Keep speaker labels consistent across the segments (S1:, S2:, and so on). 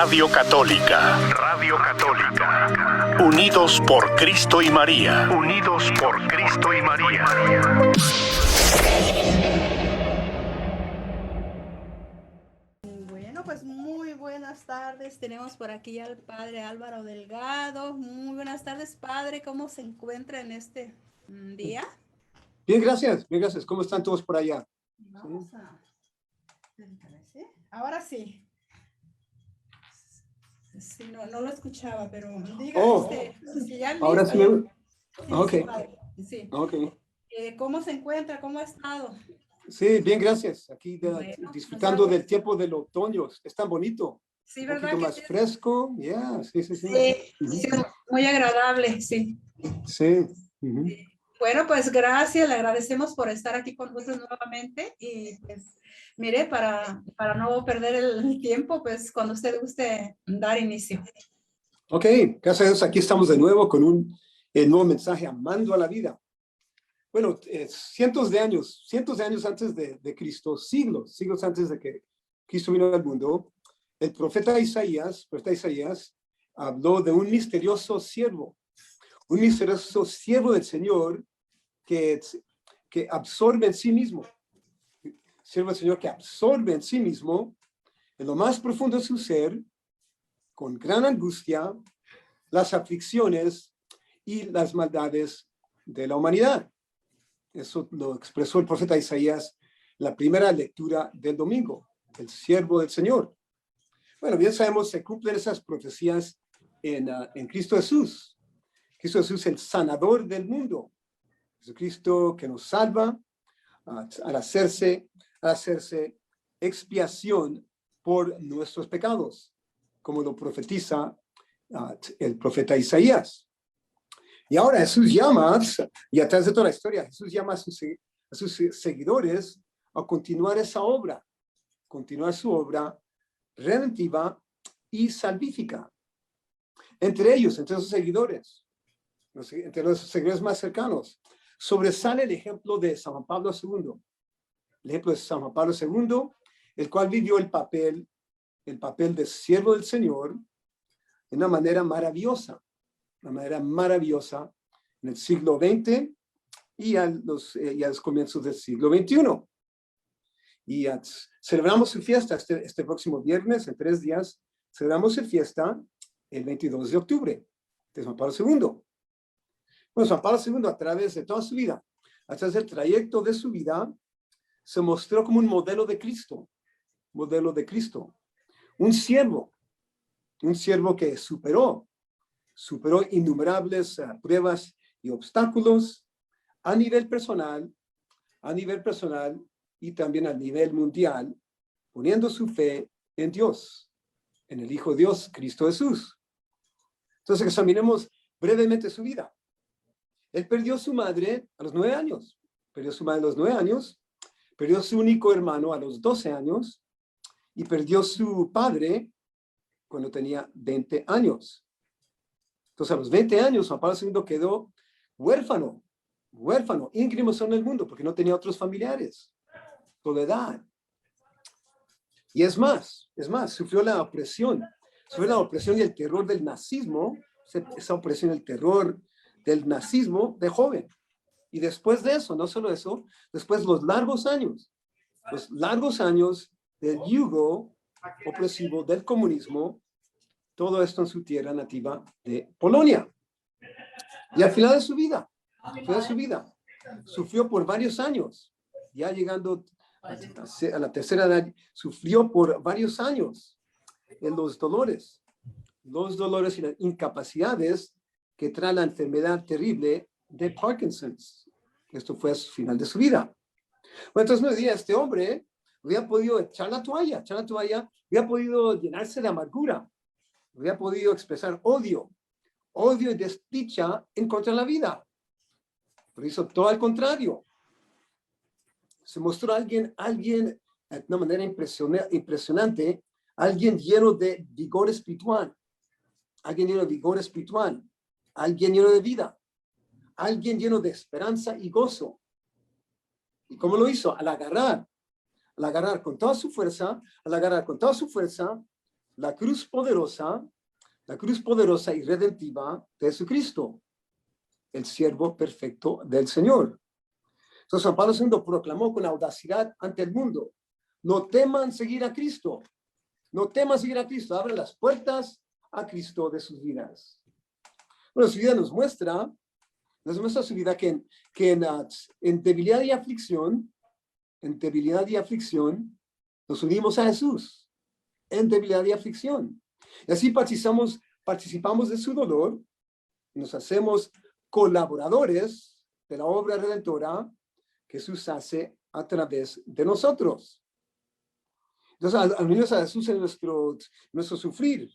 S1: Radio Católica. Radio Católica. Unidos por Cristo y María. Unidos por Cristo y María.
S2: Bueno, pues muy buenas tardes. Tenemos por aquí al Padre Álvaro Delgado. Muy buenas tardes, Padre. ¿Cómo se encuentra en este día?
S3: Bien, gracias. Bien, gracias. ¿Cómo están todos por allá?
S2: Vamos a... ¿Sí? Ahora sí. Sí, no lo escuchaba, pero diga si ya
S3: ahora sí me... Ok.
S2: Sí.
S3: Okay.
S2: ¿Cómo se encuentra? ¿Cómo ha estado?
S3: Sí, bien, gracias. Aquí disfrutando
S2: pues,
S3: del tiempo del otoño. Es tan bonito.
S2: Sí,
S3: un
S2: ¿verdad?
S3: poquito más fresco. Sí.
S2: Sí, muy agradable, sí.
S3: Sí.
S2: Bueno, pues gracias, le agradecemos por estar aquí con nosotros nuevamente y pues mire, para no perder el tiempo, pues cuando usted guste dar inicio.
S3: Ok, gracias a Dios, aquí estamos de nuevo con un nuevo mensaje, amando a la vida. Bueno, cientos de años antes de Cristo, siglos antes de que Cristo vino al mundo, el profeta Isaías habló de un misterioso siervo del Señor que absorbe en sí mismo, siervo del Señor que absorbe en sí mismo, en lo más profundo de su ser, con gran angustia, las aflicciones y las maldades de la humanidad. Eso lo expresó el profeta Isaías en la primera lectura del domingo, el siervo del Señor. Bueno, bien sabemos, se cumplen esas profecías en Cristo Jesús. Cristo Jesús, el sanador del mundo. Jesucristo que nos salva al hacerse expiación por nuestros pecados, como lo profetiza el profeta Isaías. Y ahora Jesús llama, y a través de toda la historia, Jesús llama a sus seguidores a continuar esa obra, continuar su obra redentiva y salvífica. Entre ellos, entre sus seguidores, entre los seguidores más cercanos, sobresale el ejemplo de San Juan Pablo II. El ejemplo de San Juan Pablo II, el cual vivió el papel de siervo del Señor de una manera maravillosa en el siglo XX y a los comienzos del siglo XXI. Y celebramos su fiesta este próximo viernes, en 3 días, celebramos su fiesta el 22 de octubre de San Pablo II. Bueno, San Pablo II, a través de toda su vida, a través del trayecto de su vida, se mostró como un modelo de Cristo, un siervo que superó innumerables pruebas y obstáculos a nivel personal y también a nivel mundial, poniendo su fe en Dios, en el Hijo de Dios, Cristo Jesús. Entonces examinemos brevemente su vida. Él perdió a su madre a los 9 años, perdió su único hermano a los 12 años y perdió su padre cuando tenía 20 años. Entonces, a los 20 años, Juan Pablo II quedó huérfano, íngrimo en el mundo, porque no tenía otros familiares, soledad. Y es más, sufrió la opresión y el terror del nazismo, esa opresión y el terror del nazismo de joven. Y después de eso, no solo eso, después los largos años del yugo opresivo del comunismo, todo esto en su tierra nativa de Polonia. Y al final de su vida, sufrió por varios años, ya llegando a la tercera edad, sufrió por varios años en los dolores y las incapacidades que trae la enfermedad terrible de Parkinson's. Esto fue al final de su vida. Bueno, entonces me decía, este hombre había podido echar la toalla, había podido llenarse de amargura, había podido expresar odio y desdicha en contra de la vida. Pero hizo todo al contrario. Se mostró alguien de una manera impresionante, alguien lleno de vigor espiritual, alguien lleno de vida, alguien lleno de esperanza y gozo. ¿Y cómo lo hizo? Al agarrar con toda su fuerza la cruz poderosa y redentiva de Jesucristo, el siervo perfecto del Señor. Entonces, San Pablo II proclamó con audacidad ante el mundo: no teman seguir a Cristo. No teman seguir a Cristo. Abran las puertas a Cristo de sus vidas. Bueno, su vida nos muestra su vida que en debilidad y aflicción, nos unimos a Jesús. En debilidad y aflicción. Y así participamos de su dolor. Nos hacemos colaboradores de la obra redentora que Jesús hace a través de nosotros. Entonces, al unirnos a Jesús en nuestro sufrir,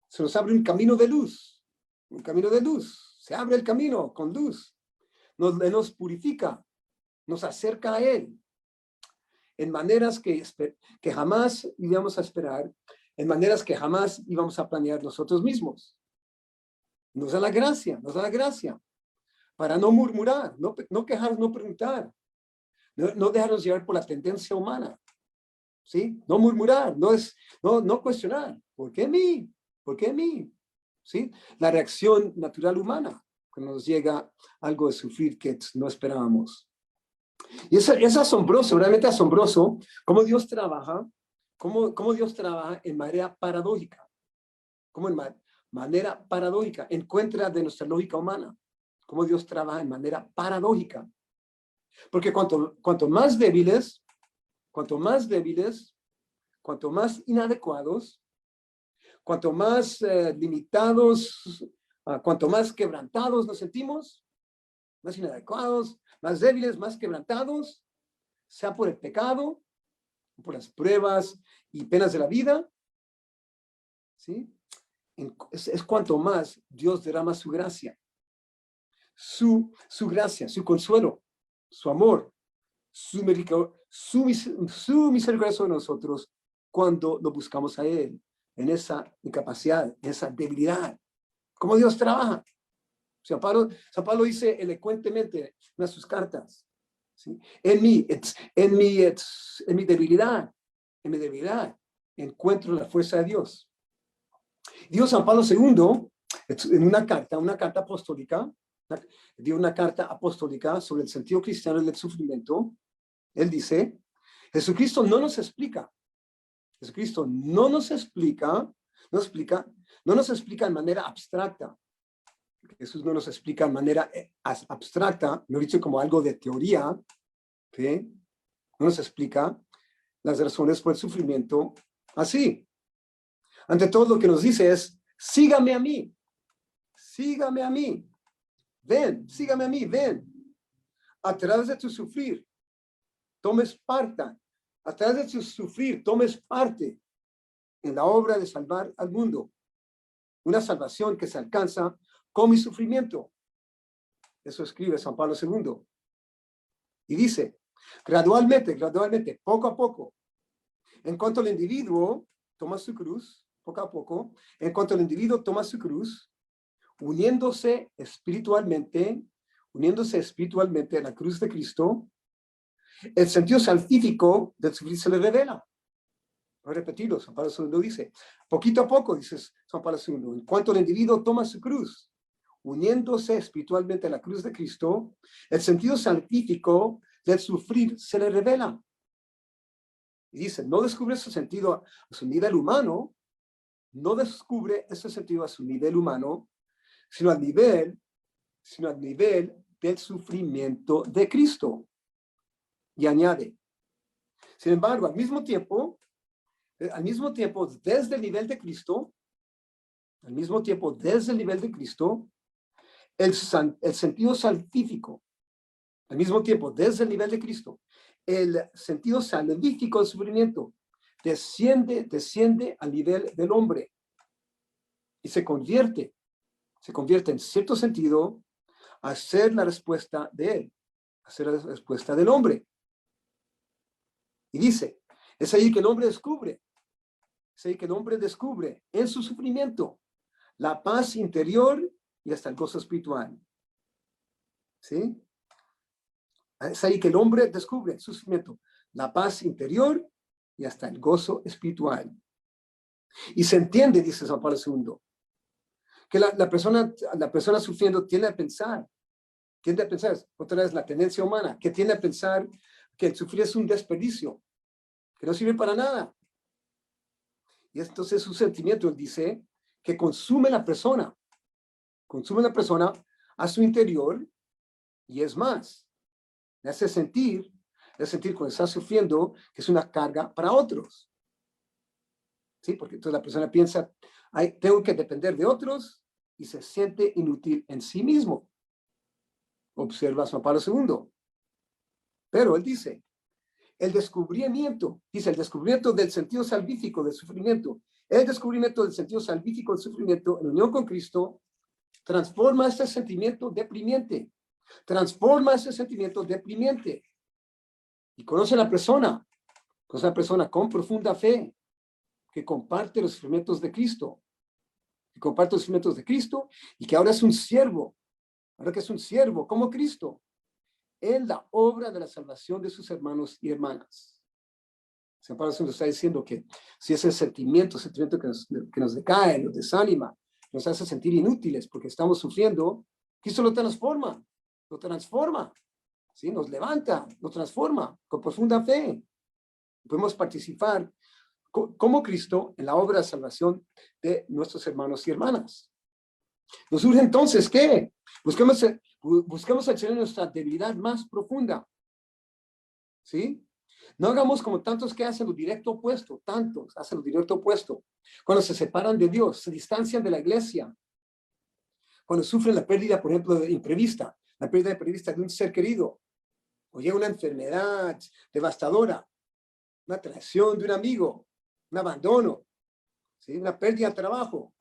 S3: se nos abre un camino de luz. Un camino de luz. Se abre el camino con luz. Nos purifica. Nos acerca a Él. En maneras que jamás íbamos a esperar. En maneras que jamás íbamos a planear nosotros mismos. Nos da la gracia. Para no murmurar, no quejarnos, no preguntar. No dejarnos llevar por la tendencia humana. ¿Sí? No murmurar, no cuestionar. ¿Por qué a mí? ¿Por qué a mí? ¿Sí? La reacción natural humana cuando nos llega algo de sufrir que no esperábamos. Y es asombroso, realmente asombroso, cómo Dios trabaja, cómo Dios trabaja en manera paradójica. Cómo en manera paradójica, en contra de nuestra lógica humana. Cómo Dios trabaja en manera paradójica. Porque cuanto más débiles, cuanto más inadecuados, cuanto más limitados, cuanto más quebrantados nos sentimos, más inadecuados, más débiles, más quebrantados, sea por el pecado, por las pruebas y penas de la vida, ¿sí? Es cuanto más Dios derrama su gracia, su gracia, su consuelo, su amor, su misericordia sobre nosotros cuando lo buscamos a Él, en esa incapacidad, en esa debilidad. ¿Cómo Dios trabaja? San Pablo dice elocuentemente en sus cartas, ¿sí? En mi debilidad, encuentro la fuerza de Dios. Dios San Pablo II, en una carta apostólica, dio una carta apostólica sobre el sentido cristiano del sufrimiento. Él dice, Jesucristo no nos explica en manera abstracta. Jesús no nos explica en manera abstracta, no dicho como algo de teoría, ¿sí? No nos explica las razones por el sufrimiento así. Ante todo, lo que nos dice es, sígame a mí, ven, sígame a mí, ven. A través de tu sufrir, tomes parte en la obra de salvar al mundo. Una salvación que se alcanza con mi sufrimiento. Eso escribe San Pablo II. Y dice, gradualmente, poco a poco, en cuanto el individuo toma su cruz, poco a poco, uniéndose espiritualmente a la cruz de Cristo, el sentido salvífico del sufrir se le revela. Voy a repetirlo, San Pablo II dice, poquito a poco, dice San Pablo II, en cuanto el individuo toma su cruz, uniéndose espiritualmente a la cruz de Cristo, el sentido salvífico del sufrir se le revela. Y dice, no descubre ese sentido a su nivel humano, sino al nivel del sufrimiento de Cristo. Y añade, sin embargo, al mismo tiempo, desde el nivel de Cristo, el sentido salvífico, al mismo tiempo, desde el nivel de Cristo, el sentido salvífico del sufrimiento desciende al nivel del hombre y se convierte en cierto sentido a ser la respuesta de él, a ser la respuesta del hombre. Y dice, es ahí que el hombre descubre en su sufrimiento la paz interior y hasta el gozo espiritual. ¿Sí? Es ahí que el hombre descubre en su sufrimiento la paz interior y hasta el gozo espiritual. Y se entiende, dice San Pablo II, que la persona sufriendo tiende a pensar, otra vez la tendencia humana, que tiende a pensar que el sufrir es un desperdicio, que no sirve para nada. Y entonces su sentimiento, él dice, que consume la persona a su interior, y es más, le hace sentir cuando está sufriendo que es una carga para otros. ¿Sí? Porque entonces la persona piensa, tengo que depender de otros, y se siente inútil en sí mismo. Observa San Pablo II. Pero él dice, el descubrimiento del sentido salvífico del sufrimiento, el descubrimiento del sentido salvífico del sufrimiento en unión con Cristo, transforma ese sentimiento deprimiente. Y conoce a la persona con profunda fe, que comparte los sufrimientos de Cristo, y que ahora es un siervo, como Cristo, en la obra de la salvación de sus hermanos y hermanas. San Pablo nos está diciendo que si ese sentimiento que nos decae, nos desanima, nos hace sentir inútiles porque estamos sufriendo, Cristo lo transforma, ¿sí? Nos levanta, nos transforma con profunda fe. Podemos participar como Cristo en la obra de salvación de nuestros hermanos y hermanas. Nos urge entonces que busquemos al Señor en nuestra debilidad más profunda. ¿Sí? No hagamos como tantos que hacen lo directo opuesto. Cuando se separan de Dios, se distancian de la iglesia. Cuando sufren la pérdida, por ejemplo, imprevista, de un ser querido. O llega una enfermedad devastadora, una traición de un amigo, un abandono, ¿sí? Una pérdida de trabajo,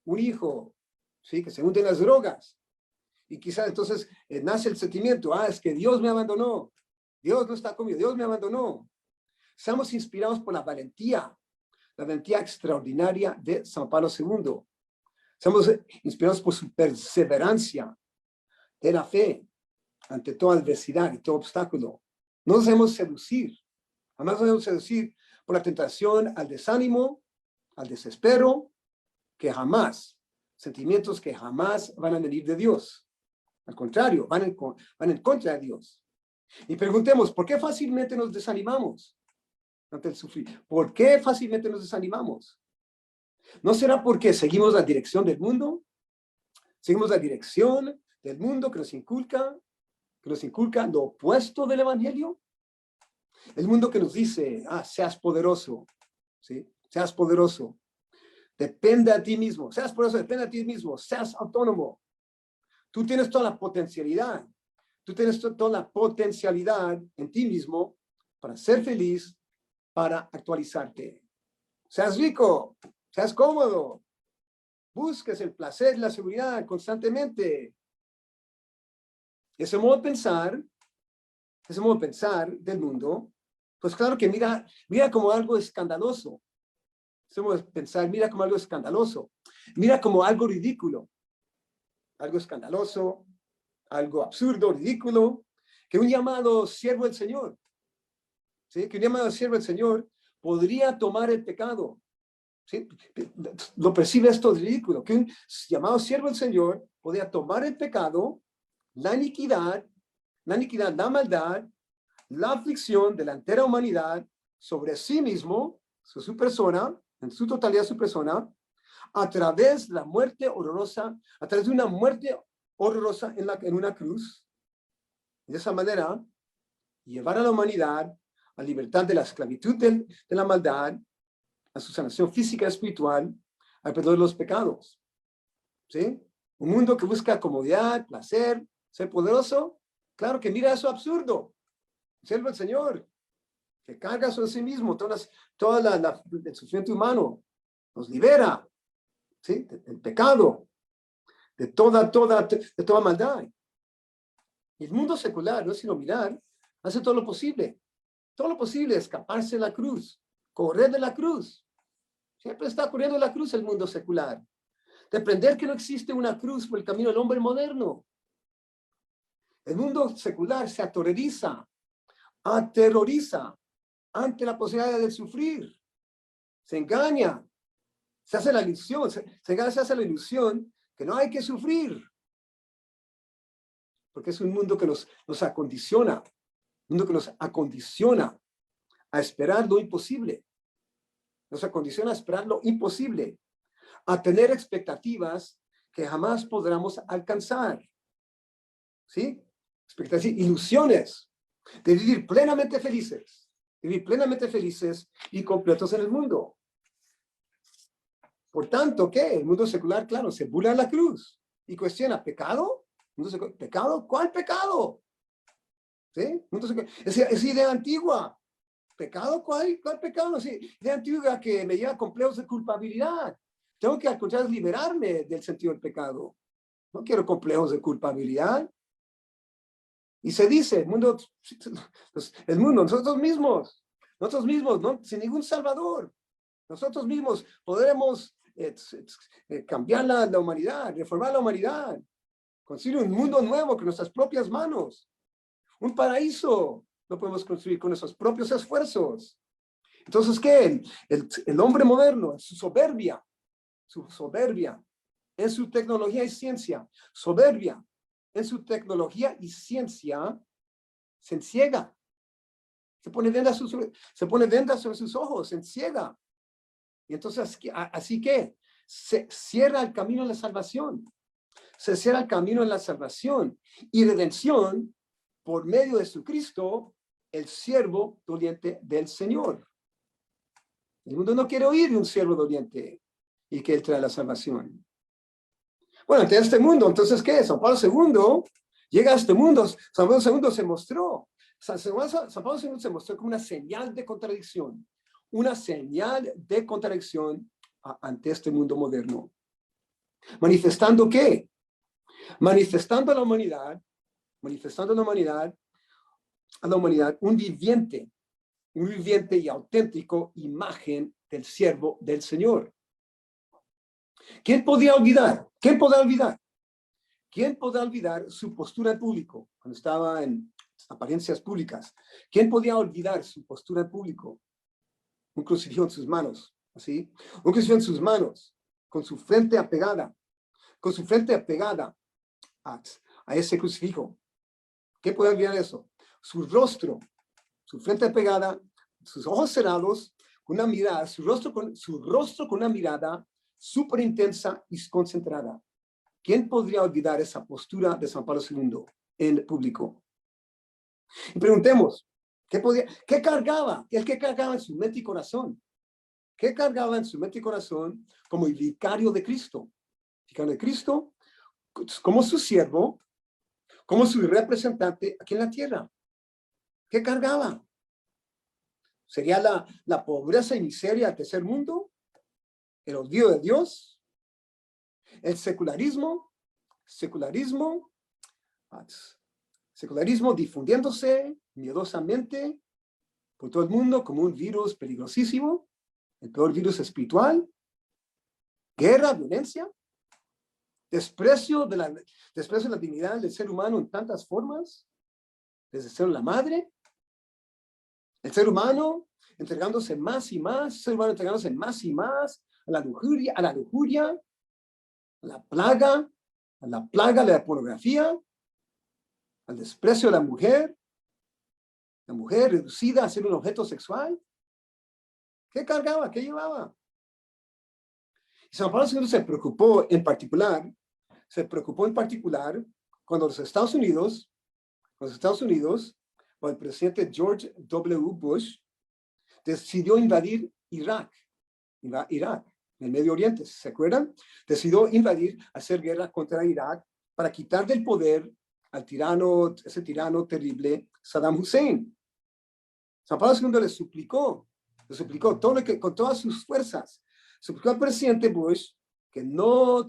S3: un hijo, ¿sí? Que se hunde en las drogas. Y quizás entonces nace el sentimiento, es que Dios me abandonó, Dios no está conmigo, Dios me abandonó. Seamos inspirados por la valentía extraordinaria de San Pablo II. Seamos inspirados por su perseverancia de la fe ante toda adversidad y todo obstáculo. No nos dejemos seducir, jamás nos dejemos seducir por la tentación al desánimo, al desespero, sentimientos que jamás van a venir de Dios. Al contrario, van en contra de Dios. Y preguntemos, ¿por qué fácilmente nos desanimamos ante el sufrir? ¿Por qué fácilmente nos desanimamos? ¿No será porque seguimos la dirección del mundo? ¿Seguimos la dirección del mundo que nos inculca lo opuesto del evangelio? El mundo que nos dice, seas poderoso, ¿sí? Seas poderoso. Depende a ti mismo. Seas poderoso, depende a ti mismo. Seas autónomo. Tú tienes toda la potencialidad. En ti mismo para ser feliz, para actualizarte. Seas rico, seas cómodo. Busques el placer y la seguridad constantemente. Ese modo de pensar del mundo, pues claro que mira como algo escandaloso. Ese modo de pensar, mira como algo escandaloso. Mira como algo ridículo. Algo escandaloso, algo absurdo, ridículo, que un llamado siervo del Señor, ¿sí? Que un llamado siervo del Señor podría tomar el pecado, ¿sí? Lo percibe esto ridículo, que un llamado siervo del Señor podría tomar el pecado, la iniquidad, la maldad, la aflicción de la entera humanidad sobre sí mismo, sobre su persona, en su totalidad su persona, a través de una muerte horrorosa en una cruz. De esa manera, llevar a la humanidad a libertad de la esclavitud de la maldad, a su sanación física y espiritual, al perdón de los pecados. ¿Sí? Un mundo que busca comodidad, placer, ser poderoso. Claro que mira eso absurdo. Siervo del Señor, que carga sobre sí mismo todo el sufrimiento humano, nos libera, ¿sí? Del pecado, de toda maldad. Y el mundo secular, no es sino mirar, hace todo lo posible, escaparse de la cruz, correr de la cruz. Siempre está corriendo de la cruz el mundo secular. De aprender que no existe una cruz por el camino del hombre moderno. El mundo secular se aterroriza ante la posibilidad de sufrir. Se engaña Se hace la ilusión, se hace la ilusión que no hay que sufrir. Porque es un mundo que nos acondiciona, un mundo que nos acondiciona a esperar lo imposible. Nos acondiciona a esperar lo imposible, a tener expectativas que jamás podremos alcanzar. ¿Sí? Expectativas, ilusiones de vivir plenamente felices y completos en el mundo. Por tanto, ¿qué? El mundo secular, claro, se burla de la cruz y cuestiona, ¿pecado? ¿Pecado? ¿Cuál pecado? ¿Sí? Es idea antigua. ¿Pecado? ¿Cuál pecado? Sí, idea antigua que me lleva a complejos de culpabilidad. Tengo que, al contrario, liberarme del sentido del pecado. No quiero complejos de culpabilidad. Y se dice, el mundo, nosotros mismos, ¿no? Sin ningún salvador. Nosotros mismos podremos cambiar la humanidad, reformar la humanidad, construir un mundo nuevo con nuestras propias manos. Un paraíso lo podemos construir con nuestros propios esfuerzos. Entonces, ¿qué? El hombre moderno, en su soberbia, en su tecnología y ciencia, en su tecnología y ciencia, se enciega. Se pone vendas sobre sus ojos, se enciega. Y entonces, así que se cierra el camino en la salvación. Se cierra el camino en la salvación y redención por medio de Jesucristo, el siervo doliente del Señor. El mundo no quiere oír de un siervo doliente y que él trae la salvación. Bueno, ante este mundo, entonces, ¿qué es? San Pablo II llega a este mundo. San Pablo II se mostró. San Pablo II se mostró como una señal de contradicción. Una señal de contradicción ante este mundo moderno. ¿Manifestando qué? Manifestando a la humanidad un viviente y auténtico imagen del siervo del Señor. ¿Quién podría olvidar? ¿Quién podrá olvidar su postura en público cuando estaba en apariencias públicas? ¿Quién podía olvidar su postura en público? Un crucifijo en sus manos, ¿así? Un crucifijo en sus manos, con su frente apegada a ese crucifijo. ¿Qué puede olvidar eso? Su rostro, su frente apegada, sus ojos cerrados, con una mirada, su rostro con una mirada súper intensa y concentrada. ¿Quién podría olvidar esa postura de San Pablo II en público? Y preguntemos, ¿qué cargaba? ¿Qué cargaba en su mente y corazón? ¿Qué cargaba en su mente y corazón como el vicario de Cristo? Vicario de Cristo, como su siervo, como su representante aquí en la tierra. ¿Qué cargaba? ¿Sería la pobreza y miseria del tercer mundo? ¿El olvido de Dios? ¿El secularismo difundiéndose miedosamente por todo el mundo como un virus peligrosísimo, el peor virus espiritual? ¿Guerra, violencia? ¿Desprecio de la dignidad del ser humano en tantas formas? Desde ser la madre, el ser humano entregándose más y más, a la lujuria, a la plaga de la pornografía, al desprecio de la mujer reducida a ser un objeto sexual. ¿Qué cargaba? ¿Qué llevaba? Y San Pablo II se preocupó en particular cuando los Estados Unidos, o el presidente George W. Bush, decidió invadir Irak, en el Medio Oriente, ¿se acuerdan? Decidió hacer guerra contra Irak para quitar del poder al ese tirano terrible, Saddam Hussein. San Pablo II le suplicó con todas sus fuerzas, suplicó al presidente Bush que no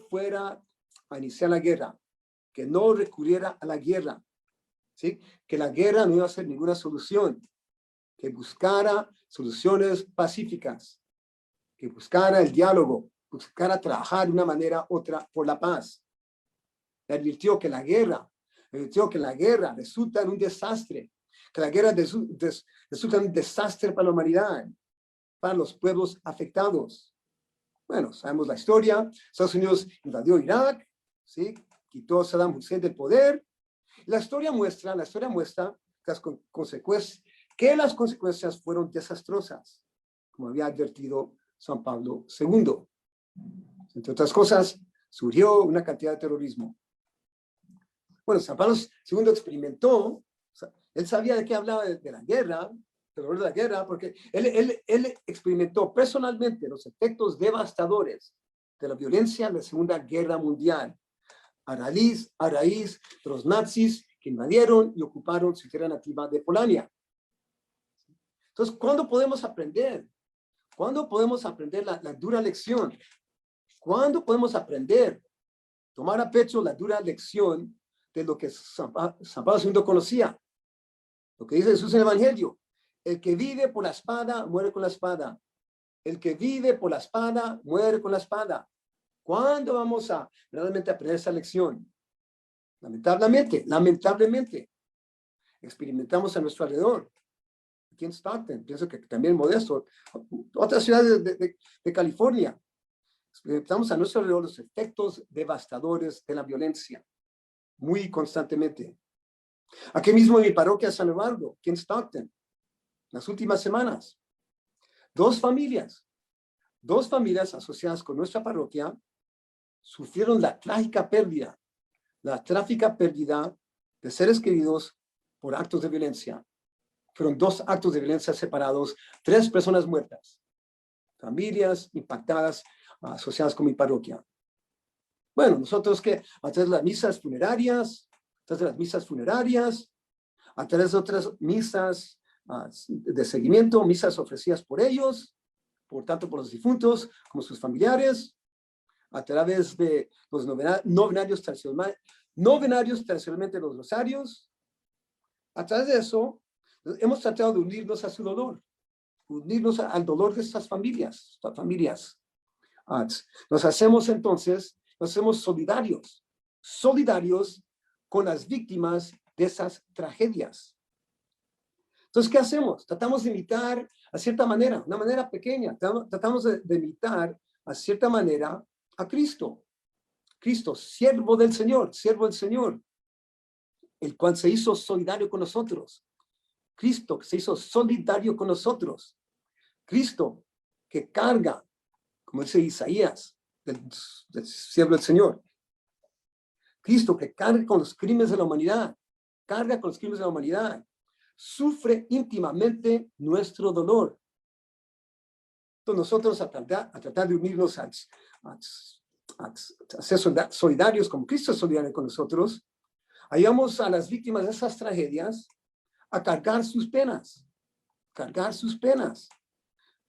S3: fuera a iniciar la guerra, que no recurriera a la guerra, ¿sí? Que la guerra no iba a ser ninguna solución, que buscara soluciones pacíficas, que buscara el diálogo, buscara trabajar de una manera u otra por la paz. Le advirtió que la guerra resulta en un desastre, que la guerra resulta en un desastre para la humanidad, para los pueblos afectados. Bueno, sabemos la historia. Estados Unidos invadió Irak, ¿sí? Quitó a Saddam Hussein del poder. La historia muestra que las consecuencias fueron desastrosas, como había advertido San Pablo II. Entre otras cosas, surgió una cantidad de terrorismo. Bueno, San Pablo II experimentó, él sabía de qué hablaba de la guerra, del horror de la guerra, porque él experimentó personalmente los efectos devastadores de la violencia de la Segunda Guerra Mundial, a raíz de los nazis que invadieron y ocuparon su tierra nativa de Polonia. Entonces, ¿cuándo podemos aprender? ¿Cuándo podemos aprender la dura lección? ¿Cuándo podemos aprender, tomar a pecho la dura lección de lo que San Pablo II conocía? Lo que dice Jesús en el Evangelio: el que vive por la espada, muere con la espada. El que vive por la espada, muere con la espada. ¿Cuándo vamos a realmente aprender esa lección? Lamentablemente, experimentamos a nuestro alrededor. Aquí en Stockton, pienso que también Modesto, otras ciudades de California, experimentamos a nuestro alrededor los efectos devastadores de la violencia, muy constantemente. Aquí mismo en mi parroquia San Eduardo, aquí en Stockton, las últimas semanas, dos familias asociadas con nuestra parroquia sufrieron la trágica pérdida de seres queridos por actos de violencia. Fueron 2 actos de violencia separados, 3 personas muertas, familias impactadas, asociadas con mi parroquia. Bueno, nosotros que a través de las misas funerarias, a través de otras misas de seguimiento, misas ofrecidas por ellos, por tanto por los difuntos como sus familiares, a través de los novenarios tradicionalmente los rosarios. A través de eso, hemos tratado de unirnos a su dolor, unirnos al dolor de estas familias. Nos hacemos solidarios con las víctimas de esas tragedias. Entonces, ¿qué hacemos? Tratamos de imitar a cierta manera, una manera pequeña, tratamos de imitar a cierta manera a Cristo. Cristo, siervo del Señor, el cual se hizo solidario con nosotros. Cristo que se hizo solidario con nosotros. Cristo que carga, como dice Isaías, del siervo del Señor. Cristo que carga con los crímenes de la humanidad. Sufre íntimamente nuestro dolor. Entonces nosotros a tratar de unirnos a ser solidarios como Cristo es solidario con nosotros, ayudamos a las víctimas de esas tragedias a cargar sus penas,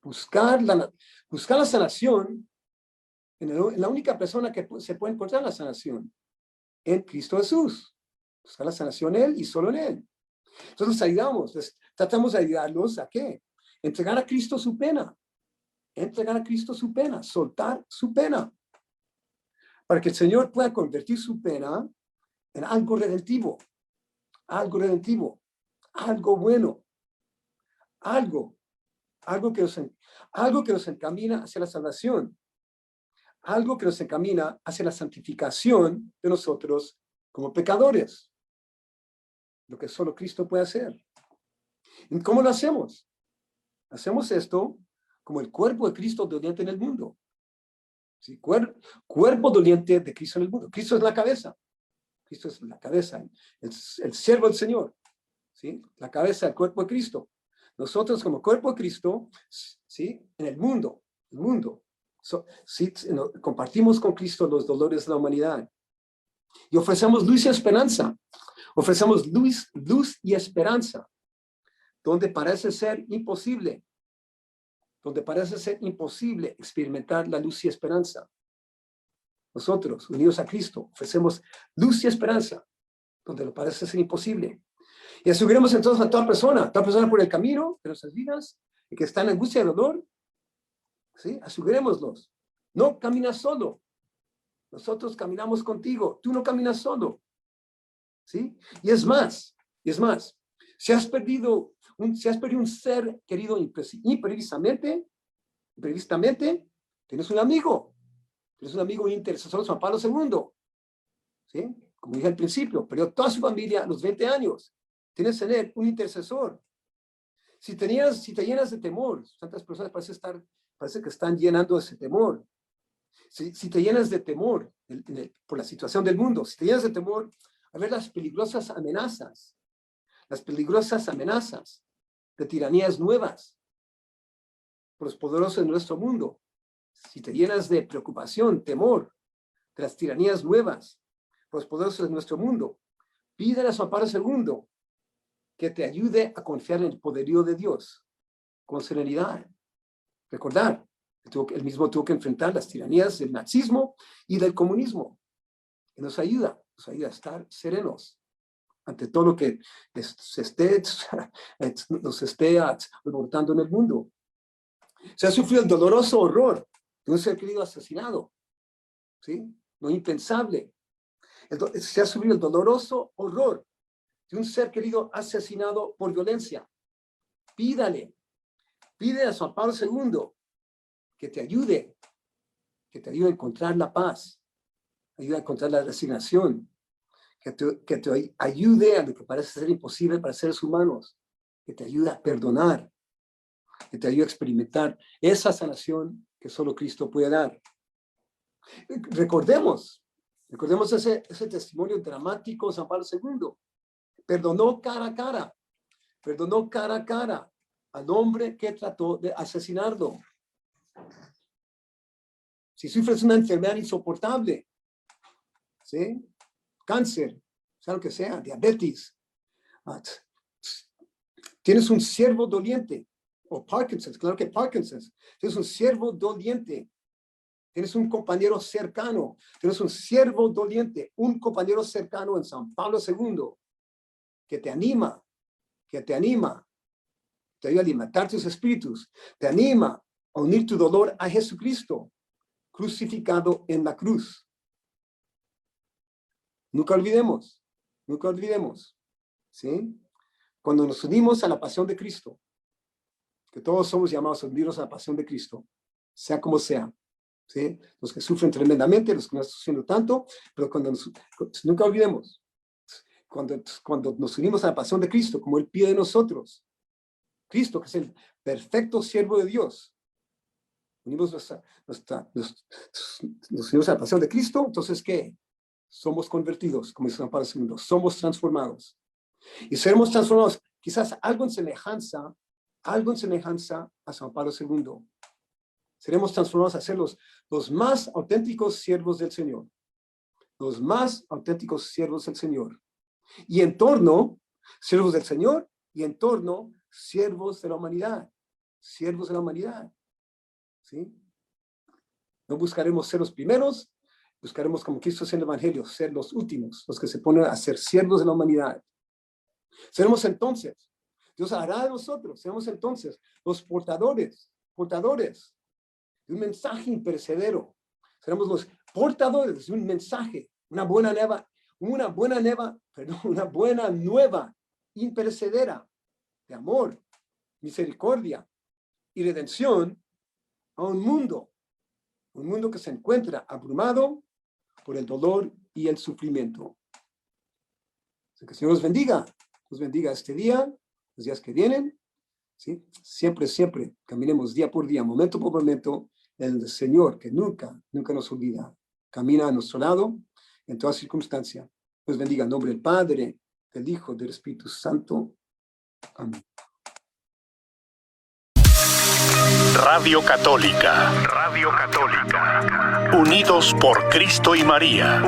S3: buscar la sanación en la única persona que se puede encontrar la sanación, en Cristo Jesús. Buscar la sanación en Él y solo en Él. Entonces tratamos de ayudarlos ¿a qué? Entregar a Cristo su pena, soltar su pena, para que el Señor pueda convertir su pena en algo redentivo, algo bueno, algo que nos encamina hacia la salvación, algo que nos encamina hacia la santificación de nosotros como pecadores, lo que solo Cristo puede hacer. ¿Y cómo lo hacemos? Hacemos esto como el cuerpo de Cristo doliente en el mundo. ¿Sí? Cuerpo doliente de Cristo en el mundo. Cristo es la cabeza. El siervo del Señor. ¿Sí? La cabeza del cuerpo de Cristo. Nosotros como cuerpo de Cristo, ¿sí? En el mundo. ¿Sí? Compartimos con Cristo los dolores de la humanidad. Y ofrecemos luz y esperanza. Ofrecemos luz y esperanza. Donde parece ser imposible experimentar la luz y esperanza. Nosotros, unidos a Cristo, ofrecemos luz y esperanza, donde lo parece ser imposible. Y aseguremos entonces a toda persona por el camino de nuestras vidas, y que está en angustia y dolor, ¿sí? Asegurémoslos. No caminas solo. Nosotros caminamos contigo. Tú no caminas solo. ¿Sí? Y es más, si has perdido un ser querido imprevistamente, Tienes un amigo. Tienes un amigo, un intercesor, San Pablo II. ¿Sí? Como dije al principio, perdió toda su familia a los 20 años. Tienes en él un intercesor. Si te llenas de temor, tantas personas parece que están llenando ese temor. Si te llenas de temor por la situación del mundo, si te llenas de temor a ver las peligrosas amenazas de tiranías nuevas por los poderosos de nuestro mundo, si te llenas de preocupación, temor de las tiranías nuevas por los poderosos de nuestro mundo, pídele a San Pablo II que te ayude a confiar en el poderío de Dios con serenidad. Recordar, él mismo tuvo que enfrentar las tiranías del nazismo y del comunismo. Y nos ayuda a estar serenos ante todo lo que nos esté alborotando en el mundo. Se ha sufrido el doloroso horror de un ser querido asesinado, ¿sí? Lo impensable. Se ha sufrido el doloroso horror de un ser querido asesinado por violencia. Pídele a San Pablo II que te ayude a encontrar la paz, ayude a encontrar la resignación, que te ayude a lo que parece ser imposible para seres humanos, que te ayude a perdonar, que te ayude a experimentar esa sanación que solo Cristo puede dar. Recordemos ese testimonio dramático de San Pablo II. Perdonó cara a cara al hombre que trató de asesinarlo. Si sufres una enfermedad insoportable, ¿sí? Cáncer, sea lo que sea, diabetes, tienes un siervo doliente, o Parkinson's, claro que Parkinson's, tienes un siervo doliente, tienes un compañero cercano, tienes un siervo doliente, un compañero cercano en San Pablo II, que te ayuda a alimentar tus espíritus, te anima a unir tu dolor a Jesucristo, crucificado en la cruz. Nunca olvidemos, ¿sí? Cuando nos unimos a la pasión de Cristo, que todos somos llamados a unirnos a la pasión de Cristo, sea como sea, ¿sí? Los que sufren tremendamente, los que no están sufriendo tanto, pero nunca olvidemos, cuando nos unimos a la pasión de Cristo, como Él pide de nosotros, Cristo, que es el perfecto siervo de Dios, nos unimos a la pasión de Cristo, entonces, ¿qué? Somos convertidos, como dice San Pablo II, somos transformados. Y seremos transformados, quizás algo en semejanza a San Pablo II. Seremos transformados a ser los más auténticos siervos del Señor. Los más auténticos siervos del Señor. Y en torno, siervos del Señor, y en torno, siervos de la humanidad. Siervos de la humanidad. ¿Sí? No buscaremos ser los primeros, buscaremos, como Cristo es en el Evangelio, ser los últimos, los que se ponen a ser siervos de la humanidad. Seremos entonces, Dios hará de nosotros, seremos entonces los portadores de un mensaje imperecedero. Seremos los portadores de un mensaje, una buena nueva imperecedera de amor, misericordia y redención a un mundo que se encuentra abrumado por el dolor y el sufrimiento. Así que el Señor nos bendiga este día, los días que vienen, ¿sí? Siempre caminemos día por día, momento por momento, el Señor que nunca nos olvida, camina a nuestro lado en toda circunstancia. Nos bendiga en nombre del Padre, del Hijo, del Espíritu Santo. Amén.
S1: Radio Católica. Unidos por Cristo y María.